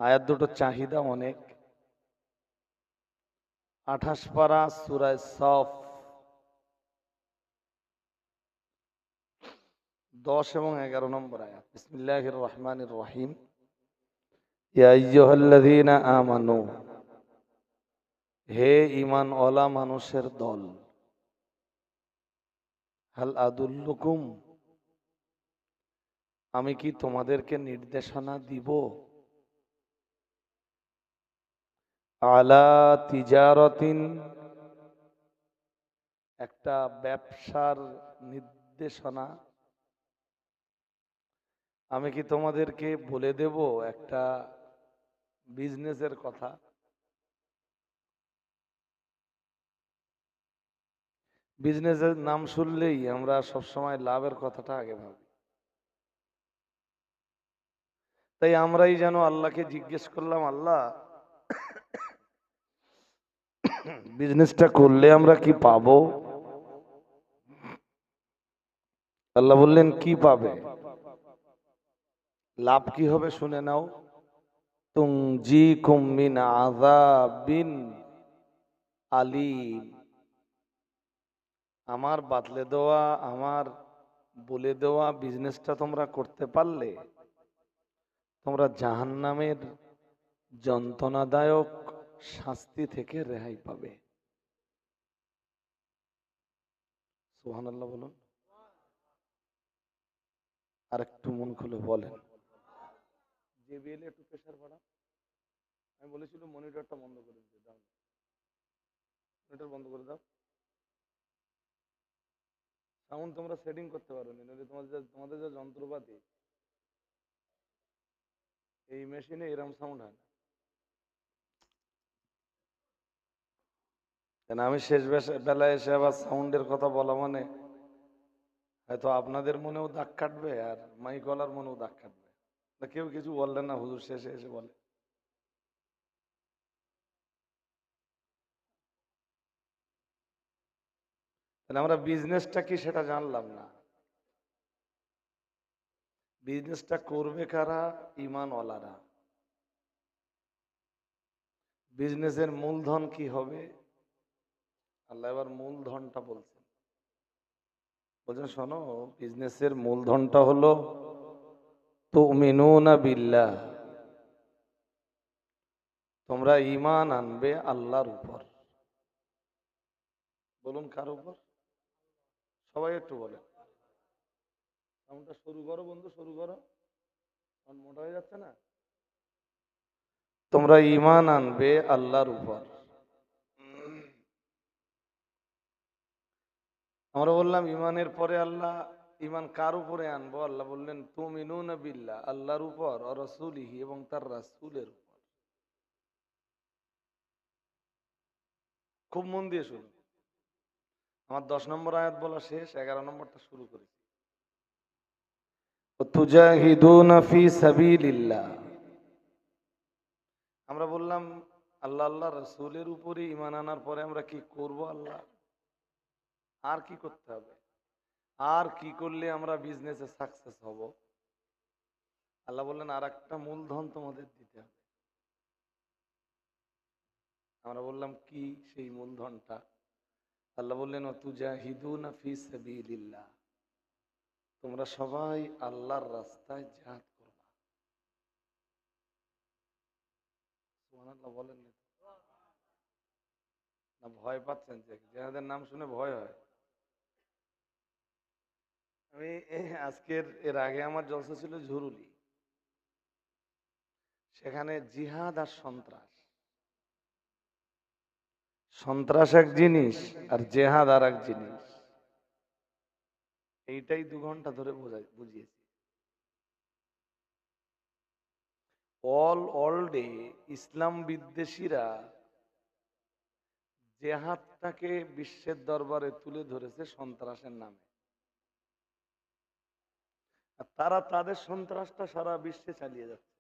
আয়াত দুটো চাহিদা অনেক। 28 পারা সূরা সফ 10 এবং 11 নম্বর আয়াত। বিসমিল্লাহির রহমানির রহিম। ইয়া আইয়ুহাল্লাযীনা আমানু, হে ঈমানওয়ালা মানুষের দল। হাল আদুল্লুকুম, আমি কি তোমাদেরকে নির্দেশনা দিব? আলা তিজারাতিন, একটা ব্যবসার নির্দেশনা। আমি কি তোমাদেরকে বলে দেব একটা বিজনেসের কথা? বিজনেসের নাম শুনলেই আমরা সবসময় লাভের কথাটা আগে ভাবি। তাই আমরাই যেন আল্লাহকে জিজ্ঞেস করলাম, আল্লাহ বিজনেসটা করলে আমরা কি পাবো? আল্লাহ বললেন কি পাবে? লাভ কি হবে শুনে নাও। তুনজিকুম মিন আযাবিন আলীম, আমার বাতলে দেওয়া, আমার বলে দেওয়া বিজনেসটা তোমরা করতে পারলে তোমরা জাহান্নামের যন্ত্রণাদায়ক শাস্তি থেকে রেহাই পাবে। সুবহানাল্লাহ বলুন। আর একটু মন খুলে বলেন। জেবিএল একটু প্রেসার বাড়া। আমি বলেছিল মনিটরটা বন্ধ করে দিতে দাও, মনিটর বন্ধ করে দাও। সাউন্ড তোমরা সেটিং করতে পারো নি, নইলে তোমাদের যে যন্ত্রপাতি এই মেশিনে এরকম সাউন্ড হয় না। কেন আমি শেষ বেলায় এসে আবার সাউন্ডের কথা বলা মানে হয়তো আপনাদের মনেও দাগ কাটবে আর মাইকওয়ালার মনেও দাগ কাটবে। তা কেউ কিছু বললেন না, হুজুর শেষে এসে বলে। তাহলে আমরা বিজনেসটা কি সেটা জানলাম না। বিজনেসটা করবে কারা? ঈমানওয়ালারা। বিজনেসের মূলধন কি হবে? আল্লাহ এবার মূলধনটা বলছেন। বলছেন শোনো, বিজনেসের মূলধনটা হলো তুমিনুনা বিল্লাহ, তোমরা ঈমান আনবে আল্লাহর উপর। বলুন কার উপর? সবাই একটু বলেন। সাউন্ডটা শুরু করো বন্ধু, শুরু করো, কারণ মোটা হয়ে যাচ্ছে না। তোমরা ঈমান আনবে আল্লাহর উপর। আমরা বললাম ঈমানের পরে আল্লাহ, ঈমান কার উপরে আনবো? আল্লাহ বললেন তুমিনুনা বিল্লাহ, আল্লাহর উপর, ও রাসূলিহি, এবং তার রাসূলের উপর। খুব মন দিয়ে শুনুন। আমার 10 নম্বর আয়াত বলা শেষ, 11 নম্বরটা শুরু করেছি। তুজাহিদুনা ফি সাবিলিল্লাহ। আমরা বললাম আল্লাহ আল্লাহ রাসূলের উপরে ঈমান আনার পরে আমরা কি করব? আল্লাহ আর কি করতে হবে? আর কি করলে আমরা বিজনেসে সাকসেস হব? আল্লাহ বললেন আর একটা মূলধন তোমাদের দিতে হবে। আমরা বললাম কি সেই মূলধনটা? আল্লাহ বললেন তুজাহিদুনা ফি সাবিলিল্লাহ, তোমরা সবাই আল্লাহর রাস্তায় জিহাদ করবা। সুবহানাল্লাহ বলেন না? না ভয় পাচ্ছেন? যে জিহাদের নাম শুনে ভয় হয়? আমি আজকের এর আগে আমার জলসা ছিল ঝুরুলি, সেখানে জিহাদ আর সন্ত্রাস, সন্ত্রাস এক জিনিস আর জেহাদ আর এক জিনিস, এইটাই 2 ঘন্টা ধরে বুঝিয়েছি। অল ডে ইসলাম বিদ্বেষীরা জেহাদটাকে বিশ্বের দরবারে তুলে ধরেছে সন্ত্রাসের নামে, আর তারা তাদের সন্ত্রাসটা সারা বিশ্বে চালিয়ে যাচ্ছে।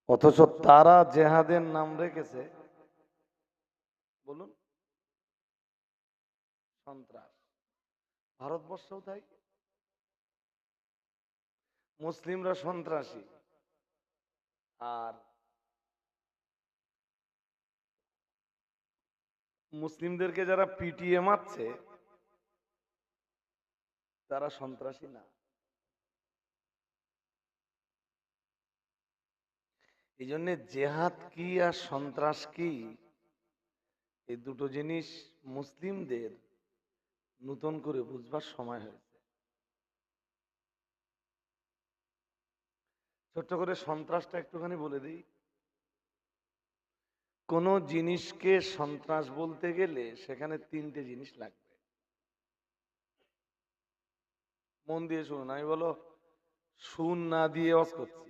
অথচ তারা জেহাদের নাম রেখেছে, বলুন, সন্ত্রাস। ভারতবর্ষও তাই। মুসলিমরা সন্ত্রাসী, আর মুসলিমদেরকে যারা পিটিয়ে মারছে তারা সন্ত্রাসী না। এই জন্য জেহাদ কি আর সন্ত্রাস কি, এই দুটো জিনিস মুসলিমদের নতুন করে বুঝবার সময় হয়েছে। ছোট্ট করে সন্ত্রাসটা একটুখানি বলে দিই। কোন জিনিসকে সন্ত্রাস বলতে গেলে সেখানে 3টে জিনিস লাগবে। মন দিয়ে শুনুন, আমি বলো শুন না দিয়ে ওয়াজ করছি।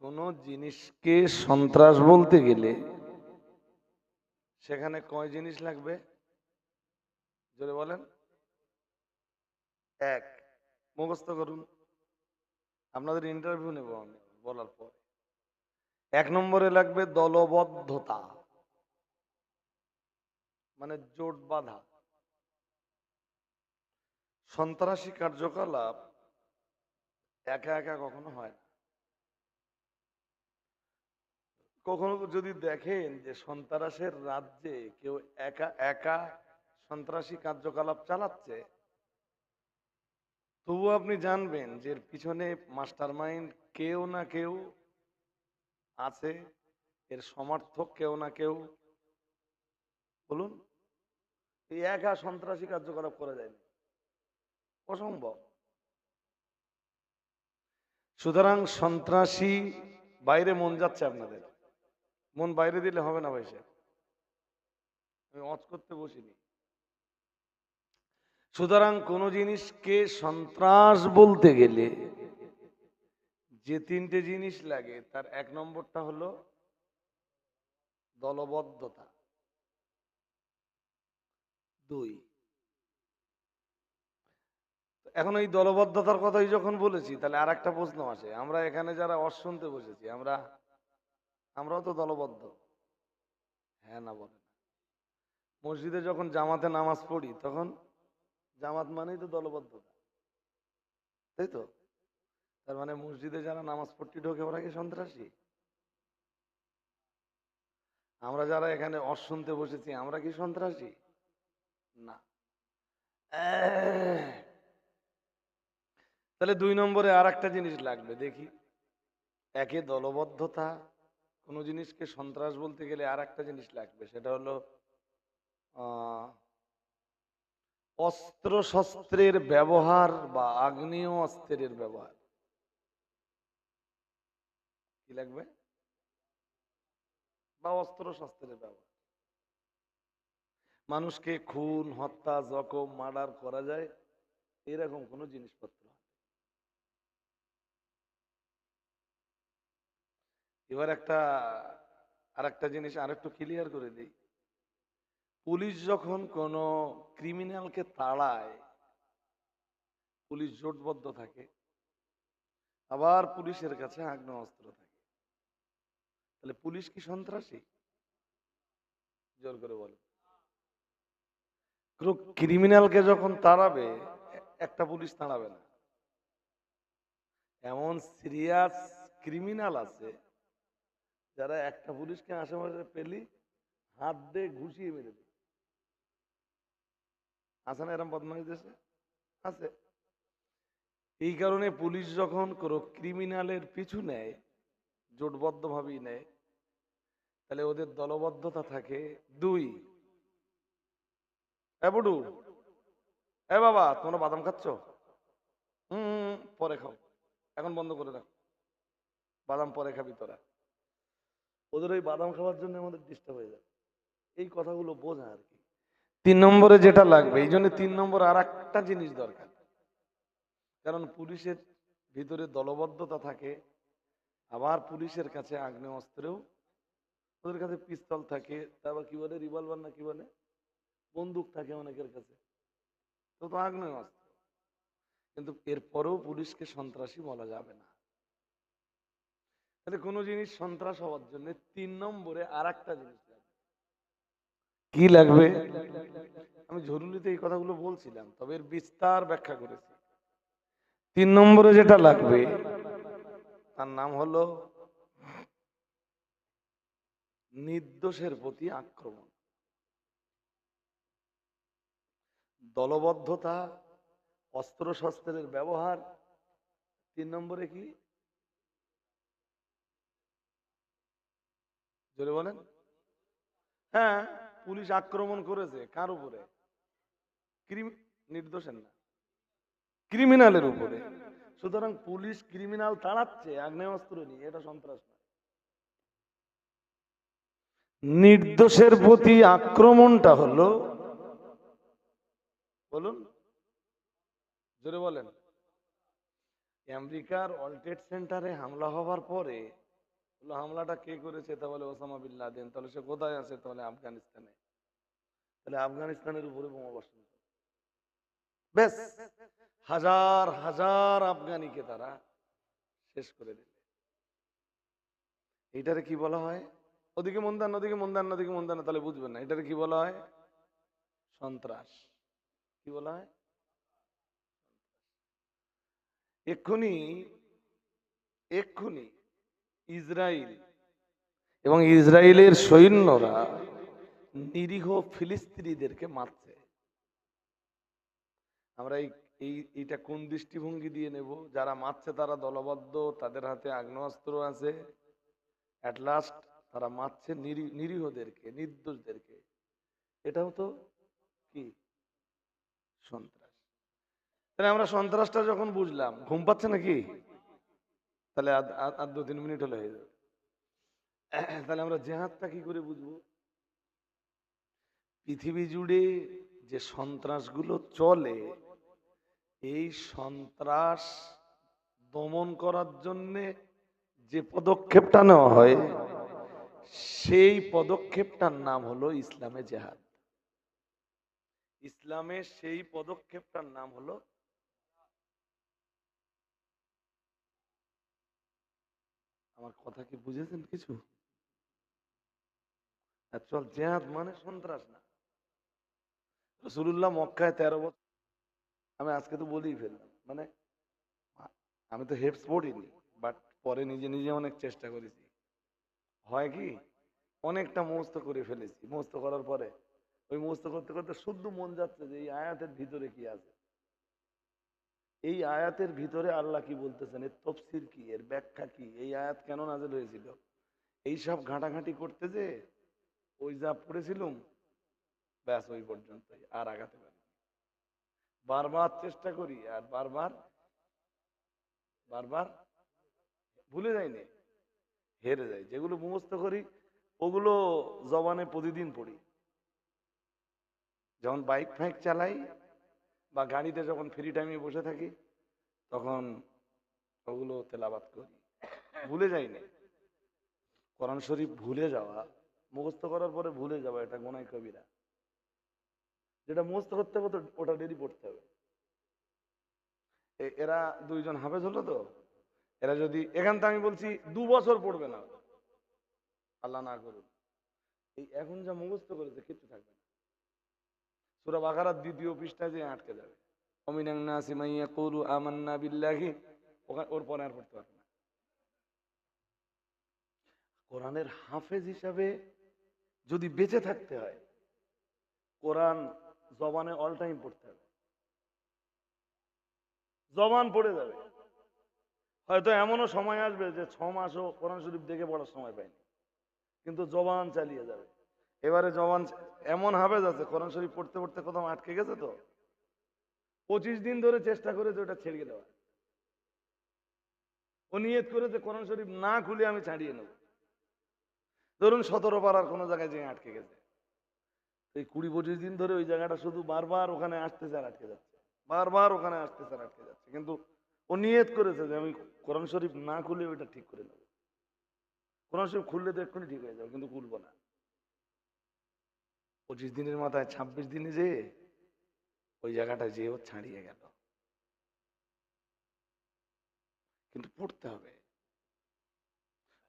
কোন জিনিসকে সন্ত্রাস বলতে গেলে সেখানে কয় জিনিস লাগবে? জোরে বলেন। 1, মুখস্থ করুন, আপনাদের ইন্টারভিউ নেব আমি বলার পর। 1 নম্বরে লাগবে দলবদ্ধতা, মানে জোট বাঁধা। সন্ত্রাসী কার্যকলাপ একা একা কখনো হয় না। কখনো যদি দেখেন যে সন্ত্রাসের রাজ্যে কেউ একা একা সন্ত্রাসী কার্যকলাপ চালাচ্ছে, তবু আপনি জানবেন যে এর পিছনে মাস্টার মাইন্ড কেউ না কেউ আছে, এর সমর্থক কেউ না কেউ। বলুন, এই একা সন্ত্রাসী কার্যকলাপ করা যায়নি, অসম্ভব। সুতরাং সন্ত্রাসী বাইরে মন যাচ্ছে আপনাদের, মন বাইরে দিলে হবে না ভাই সাহেব, আমি অজ করতে বসিনি। সুতরাং কোন জিনিসকে সন্ত্রাস বলতে গেলে যে তিনটে জিনিস লাগে, তার এক নম্বরটা হলো দলবদ্ধতা। দুই, এখন এই দলবদ্ধতার কথাই যখন বলেছি, তাহলে আর একটা প্রশ্ন আসে, আমরা এখানে যারা অজ শুনতে বসেছি, আমরাও তো দলবদ্ধ, হ্যাঁ না বলেন? মসজিদে যখন জামাতে নামাজ পড়ি, তখন জামাত মানেই তো দলবদ্ধতা, তাই তো? তার মানে মসজিদে যারা নামাজ পড়তে ঢোকে ওরা কি সন্ত্রাসী? আমরা যারা এখানে অজ শুনতে বসেছি, আমরা কি সন্ত্রাসী? না। তাহলে দুই নম্বরে আর একটা জিনিস লাগবে, দেখি। একে দলবদ্ধতা, কোন জিনিসকে সন্ত্রাস বলতে গেলে আর একটা জিনিস লাগবে, সেটা হলো অস্ত্র শস্ত্রের ব্যবহার বা আগ্নেয় অস্ত্রের ব্যবহার। কি লাগবে? বা অস্ত্র শস্ত্রের ব্যবহার। মানুষকে খুন, হত্যা, জখম, মার্ডার করা যায় এরকম কোন জিনিসপত্র। এবার আর একটা জিনিস আরেকটু ক্লিয়ার করে দিই। পুলিশ যখন কোন ক্রিমিনালকে তাড়ায়, পুলিশ জোটবদ্ধ থাকে, আবার পুলিশের কাছে আগ্নেয়াস্ত্র থাকে, তাহলে পুলিশ কি সন্ত্রাসী? জোর করে বলে। ক্রিমিনালকে যখন তাড়াবে, একটা পুলিশ তাড়াবে না। এমন সিরিয়াস ক্রিমিনাল আছে যারা একটা পুলিশকে আশেপাশে পেলি হাত দিয়ে ঘুষিয়ে মেরে দেবে। আছে না এরকম বদমাইশ দেশে? আছে। এই কারণে পুলিশ যখন কোনো ক্রিমিনালের পিছু নেয়, জোটবদ্ধ ভাবেই নেয়, তাহলে ওদের দলবদ্ধতা থাকে। দুই, এ বুডু, এ বাবা, তোমরা বাদাম খাচ্ছ? পরে খাও, এখন বন্ধ করে রাখো, বাদাম পরে খাবি তোরা। ওদের ওই বাদাম খাওয়ার জন্য আমাদের ডিস্টার্ব হয়ে যায়, এই কথাগুলো বোঝা আর কি। তিন নম্বরে যেটা লাগবে, এই জন্য তিন নম্বর আর একটা জিনিস দরকার, কারণ পুলিশের ভিতরে দলবদ্ধতা থাকে, আবার পুলিশের কাছে আগ্নেয়াস্ত্রেও, ওদের কাছে পিস্তল থাকে, তারপর কি বলে, রিভলভার না কি বলে, বন্দুক থাকে অনেকের কাছে, তো তো আগ্নেয়াস্ত্র। কিন্তু এরপরেও পুলিশকে সন্ত্রাসী বলা যাবে না। তাহলে কোনো জিনিস সন্ত্রাস হওয়ার জন্য তিন নম্বরে আর একটা জিনিস লাগবে। কি লাগবে? আমি ঝরুলিতে এই কথাগুলো বলছিলাম, তবে এর বিস্তার ব্যাখ্যা করেছি। তিন নম্বরে যেটা লাগবে তার নাম হলো নির্দোষের প্রতি আক্রমণ। দলবদ্ধতা, অস্ত্র শস্ত্রের ব্যবহার, তিন নম্বরে কি? জোরে বলেন। হ্যাঁ, পুলিশ আক্রমণ করেছে কার উপরে? নির্দোষের না, ক্রিমিনালের উপরে। সুতরাং পুলিশ ক্রিমিনাল তাড়াচ্ছে আগ্নেয়াস্ত্র নিয়ে, এটা সন্ত্রাস নয়। নির্দোষের প্রতি আক্রমণটা হলো, বলুন, জোরে বলেন। আমেরিকার ওয়ার্ল্ড ট্রেড সেন্টারে হামলা হওয়ার পরে হামলাটা কে করেছে? তা বলে ওসামা বিন লাদেন। তাহলে সে কোথায় আছে? তাহলে আফগানিস্তানে। তাহলে আফগানিস্তানের উপরে বোমা বর্ষণ করে, বেশ হাজার হাজার আফগানিকে তারা শেষ করে দিল। এইটারে কি বলা হয়? ওদিকে মন দেন, ওদিকে মন দেন, ওদিকে মন দেন, তাহলে বুঝবেন না। এটারে কি বলা হয়? সন্ত্রাস। কি বলা হয়? এক্ষুনি এক্ষুনি ইসরায়েল এবং ইসরায়েলের সৈন্যরা নিরীহ ফিলিস্তিনিদেরকে মারছে। আমরা এইটা কোন দৃষ্টিভঙ্গি দিয়ে নেব? যারা মারছে তারা দলবদ্ধ, তাদের হাতে আগ্নেয়াস্ত্র আছে, অ্যাট লাস্ট তারা মারছে নিরীহদেরকে, নির্দোষদেরকে। এটাও তো কি সন্ত্রাস? তাহলে আমরা সন্ত্রাসটা যখন বুঝলাম, ঘুম পাচ্ছে নাকি? তাহলে আর 2-3 মিনিট হলে হয়ে যাবে। তাহলে আমরা জেহাদটা কি করে বুঝবো? পৃথিবী জুড়ে যে সন্ত্রাসগুলো চলে, এই সন্ত্রাস দমন করার জন্যে যে পদক্ষেপটা নেওয়া হয়, সেই পদক্ষেপটার নাম হলো ইসলামে জেহাদ। ইসলামের সেই পদক্ষেপটার নাম হলো, আমার কথা কি বুঝেছেন কিছু? অ্যাকচুয়াল জেহাদ মানে সন্ত্রাস না। রাসূলুল্লাহ মক্কায় 13 বছর, আমি আজকে তো বলেই ফেললাম, মানে আমি তো হেফজ পড়িনি, বাট পরে নিজে নিজে অনেক চেষ্টা করেছি। হয় কি, অনেকটা মুখস্থ করে ফেলেছি। মুখস্থ করার পরে ওই মুখস্থ করতে করতে শুদ্ধ মন যাচ্ছে যে এই আয়াতের ভিতরে কি আছে, এই আয়াতের ভিতরে আল্লাহ কি বলতেছেন, এর তফসির কি, এর ব্যাখ্যা কি, এই আয়াত কেন নাযিল হয়েছিল, এইসব ঘাটাঘাটি করতে যে ওই যা পড়েছিলুম, ব্যাস ওই পর্যন্তই, আর আগাতে পারি। বারবার চেষ্টা করি আর বারবার বারবার ভুলে যাইনি, হেরে যাই। যেগুলো মুখস্থ করি ওগুলো জবানে প্রতিদিন পড়ি। যখন বাইক ফাইক চালাই বা গাড়িতে যখন ফ্রি টাইমে বসে থাকি, তখন ওগুলো তেলাওয়াত করি। ভুলে যাইনি। কোরআন শরীফ ভুলে যাওয়া, মুখস্থ করার পরে ভুলে যাওয়া, এটা গুনাহ কবিরা। যেটা মুখস্থ করতে হবে ওটা ডেলি পড়তে হবে। এরা দুইজন হাফেজ হলো তো, এরা যদি এখান থেকে আমি বলছি 2 বছর পড়বে না, আল্লাহ না করুন, এই এখন যা মুখস্থ করেছে কিচ্ছু থাকবে না। সূরা বাকারার 2য় পৃষ্ঠায় যে আটকে যাবে, ওমিনান নাসি মান ইয়াকুলু আমান্না বিল্লাহি, ওর পরে আর পড়তে পারবে না। কোরআনের হাফেজ হিসাবে যদি বেঁচে থাকতে হয়, কোরআন জবানে অল টাইম পড়তে হবে। জবান পড়ে যাবে, হয়তো এমনও সময় আসবে যে 6 মাসও কোরআন শরীফ দেখে পড়ার সময় পাইনি, কিন্তু জবান চালিয়ে যাবে। এবারে জবান এমন হাফেজ আছে, কোরআন শরীফ পড়তে পড়তে কোথাও আটকে গেছে তো 25 দিন ধরে চেষ্টা করে যে ওটা ছেড়ে দেওয়া। ও নিয়ত করে যে কোরআন শরীফ না খুলে আমি ছাড়িয়ে নেব। ধরুন 17 পারার কোনো জায়গায় যে আটকে গেছে, এই 20-25 দিন ধরে ওই জায়গাটা শুধু বারবার ওখানে আসতেছে আর আটকে যাচ্ছে, বারবার ওখানে আসতেছে আর আটকে যাচ্ছে, কিন্তু ও নিয়ত করেছে যে আমি কোরআন শরীফ না খুলে ওইটা ঠিক করে নেব। কোরআন শরীফ খুললে তো এক্ষুনি ঠিক হয়ে যাবে, কিন্তু খুলবো না। 25 দিনের মাথায় 26 দিনে যে ওই জায়গাটা যে ও ছাড়িয়ে গেল। কিন্তু পড়তে হবে।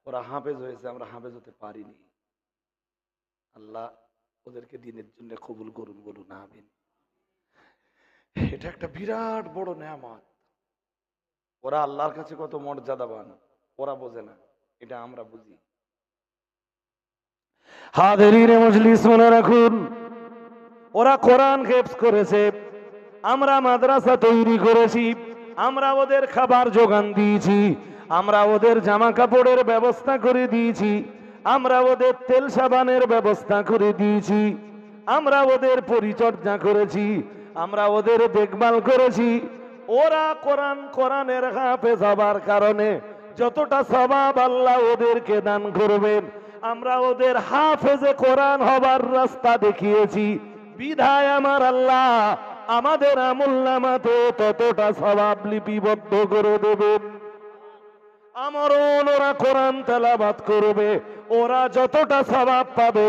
ওরা হাফেজ হয়েছে, আমরা হাফেজ হতে পারিনি। আল্লাহ ওদেরকে দিনের জন্য কবুল করুন, বলুন আমিন। এটা একটা বিরাট বড় নেয়ামত। ওরা আল্লাহর কাছে কত মর্যাদাবান, ওরা বোঝে না, এটা আমরা বুঝি। হাজিরিনে মজলিস, মনে রাখুন, ওরা কোরআন হেফজ করেছে, আমরা মাদ্রাসা তৈরি করেছি, আমরা ওদের খাবার যোগান দিয়েছি, আমরা ওদের জামা কাপড়ের ব্যবস্থা করে দিয়েছি, আমরা ওদের তেল সাবানের ব্যবস্থা করে দিয়েছি, আমরা ওদের পরিচর্যা করেছি, আমরা ওদের দেখভাল করেছি। ওরা কোরআনের হাফেজ হবার কারণে যতটা সওয়াব আল্লাহ ওদেরকে দান করবেন, আমরা ওদের হাফেজে কোরআন হবার রাস্তা দেখিয়েছি, বিধায় আমার আল্লাহ আমাদের আমলনামাতে ততটা সওয়াব লিপিবদ্ধ করে দেবেন। আমরণ ওরা কোরআন তেলাওয়াত করবে, ওরা যতটা সওয়াব পাবে,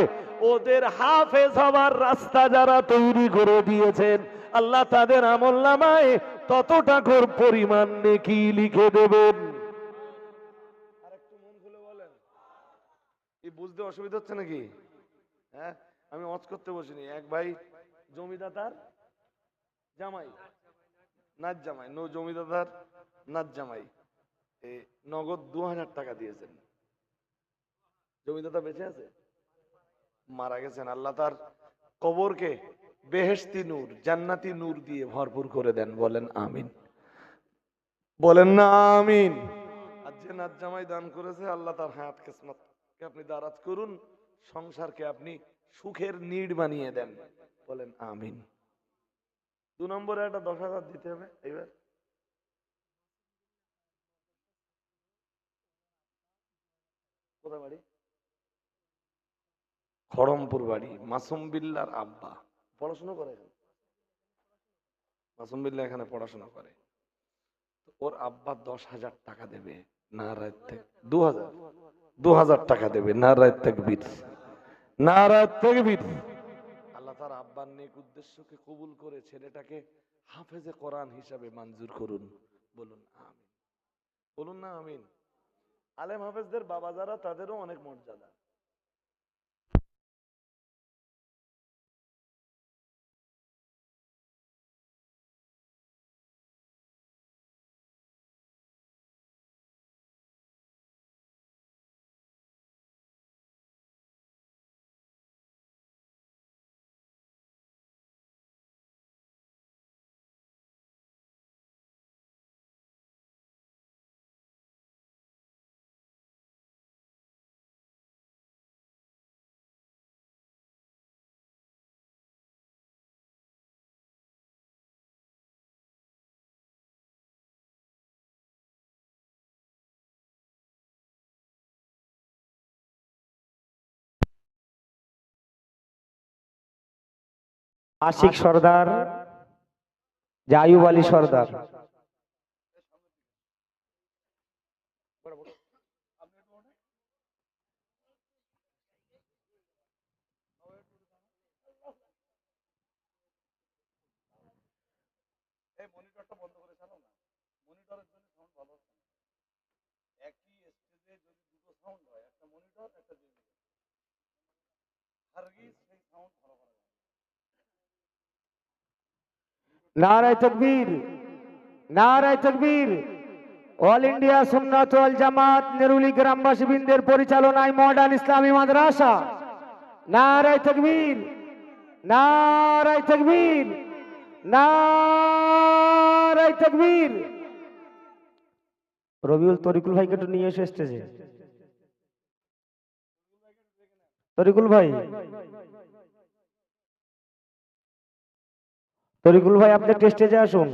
ওদের হাফেজ হওয়ার রাস্তা যারা তৈরি করে দিয়েছেন, আল্লাহ তাদের আমলনামায় ততটা পরিমাণ নেকি লিখে দেবেন। আর একটু মন খুলে বলেন, এই বুঝতে অসুবিধা হচ্ছে নাকি? হ্যাঁ, আমি ওয়াজ করতে বসিনি। এক ভাই জমিদাতার জামাই, নাচ জামাই, জমিদাতার নাচ জামাই, নগদ 2000 টাকা দিয়েছেন। জমিদাতা বেঁচে আছে? মারা গেছেন। আল্লাহ তার কবরকে বেহেশতি নূর, জান্নাতি নূর দিয়ে ভরপুর করে দেন, বলেন আমিন। বলেন না আমিন। আর যে নাত জামাই দান করেছে, আল্লাহ তার হায়াত কিসমতকে আপনি দারাজ করুন, সংসারকে আপনি সুখের নীড় বানিয়ে দেন, বলেন আমিন। 2 নম্বরে একটা 10,000 দিতে হবে এবার। কোথায় বাড়ি? খড়মপুর বাড়ি। মাসুম বিল্লার আব্বা পড়াশোনা করে এখানে। মাসুম বিল্লাহ এখানে পড়াশোনা করে। তো ওর আব্বা 10,000 টাকা দেবে, না রাত থেকে 2,000, 2,000 টাকা দেবে, না রাত তাকবীর, না রাত তাকবীর। আল্লাহ তার আব্বার নেক উদ্দেশ্যকে কবুল করে ছেলেটাকে হাফেজে কোরআন হিসাবে মঞ্জুর করুন, বলুন আমিন। বলুন না আমিন। আলেম হাফেজদের বাবা যারা, তাদেরও অনেক মর্যাদা। আশিক সর্দার, জায়ুব আলী সর্দার। নারায়ে তাকবীর, নারায়ে তাকবীর। অল ইন্ডিয়া সুন্নাত ওয়াল জামাত নেরুলি গ্রামবাসী বৃন্দের পরিচালনায় মডার্ন ইসলামী মাদ্রাসা। নারায়ে তাকবীর, নারায়ে তাকবীর, নারায়ে তাকবীর। রবিউল তরিকুল ভাইকে একটু নিয়ে এসে স্টেজে। তরিকুল ভাই, তরিকুল ভাই আপনি একটু স্টেজে আসুন।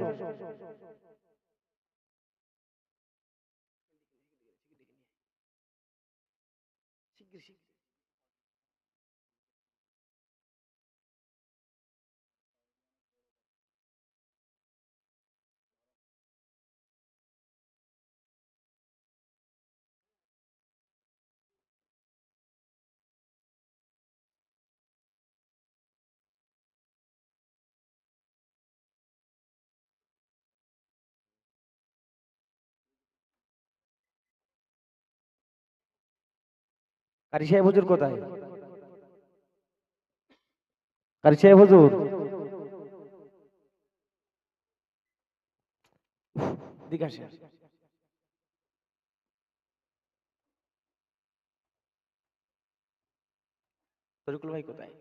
কারি সাহেব হুজুর কোথায়? কারি সাহেব হুজুর, দিকে আসেন। তরিকুল ভাই কোথায়?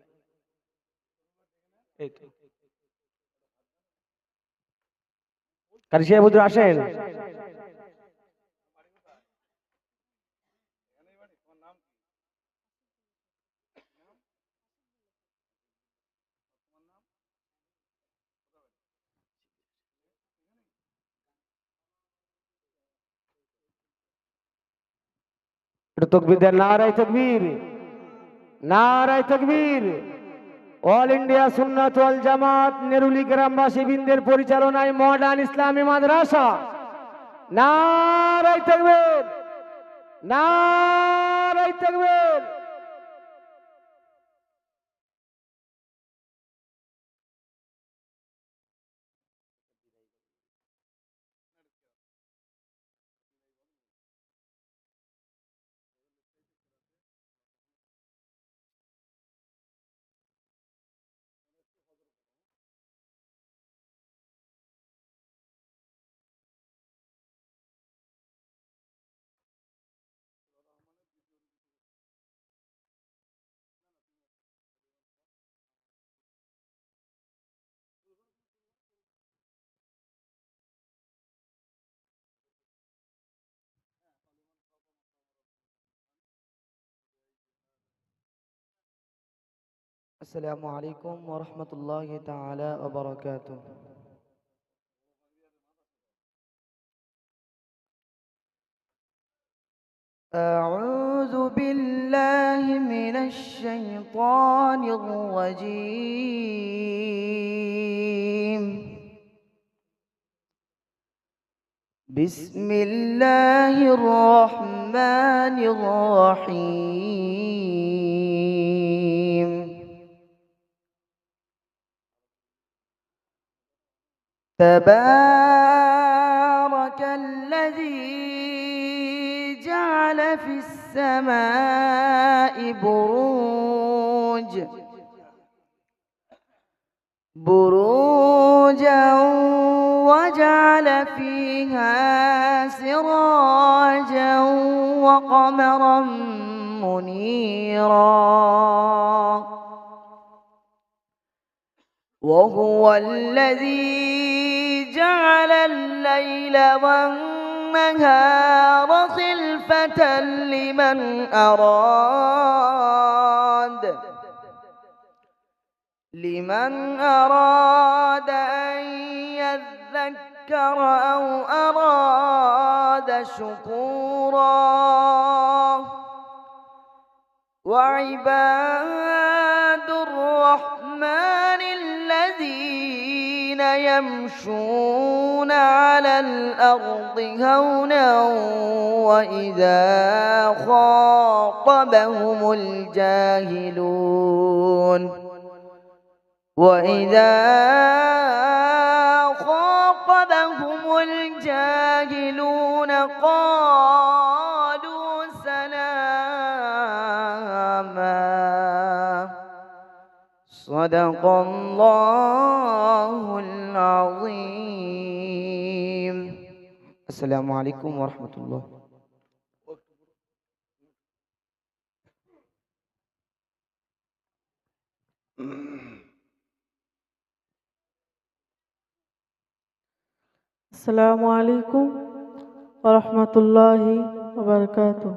এই তো। কারি সাহেব হুজুর আসেন। একটু তাকবীর দেন। নারায়ে তাকবীর, নারায়ে তাকবীর। অল ইন্ডিয়া সুন্নাত ওয়াল জামাত নেরুলি গ্রামবাসী বৃন্দের পরিচালনায় মডার্ন ইসলামী মাদ্রাসা। নারায়ে তাকবীর, নারায়ে তাকবীর। السلام عليكم ورحمة الله تعالى وبركاته. أعوذ بالله من الشيطان الرجيم. بسم الله الرحمن الرحيم. تبارك الذي جعل في السماء بروجا وجعل فيها سراجا وقمرا منيرا وهو الذي جعل الليل والنهار خلفة لمن أراد أن يذكر أو أراد شكورا. وعباد الرحمن الذين يمشون على الأرض هونا وإذا خاطبهم الجاهلون قالوا سلاما. صدق الله العظيم. السلام عليكم ورحمة الله. السلام عليكم ورحمة الله وبركاته.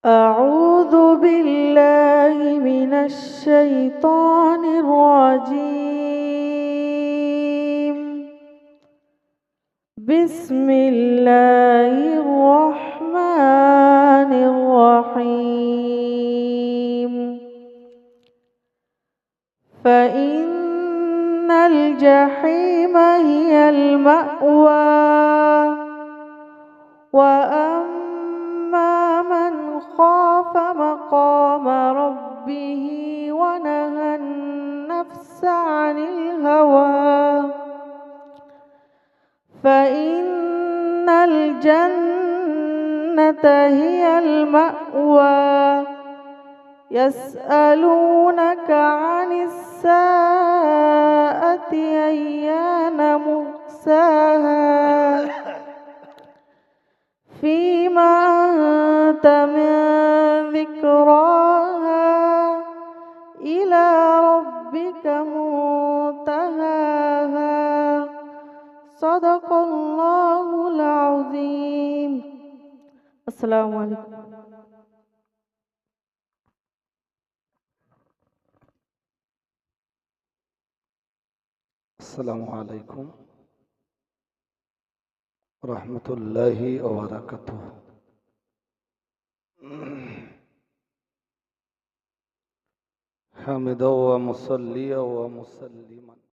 أعوذ بالله من الشيطان الرجيم. بسم الله الرحمن الرحيم. فإن الجحيم هي المأوى وأما من خاف مقام ربه ونهى النفس عن الهوى فإن الجنة هي المأوى. يسألونك عن الساعة أيان مرساها فيما أنت من ذكراها إلى ربك منتهاها. صدق الله العظيم. السلام عليكم. السلام عليكم ورحمة الله وبركاته. حمدا ومصليا ومسلما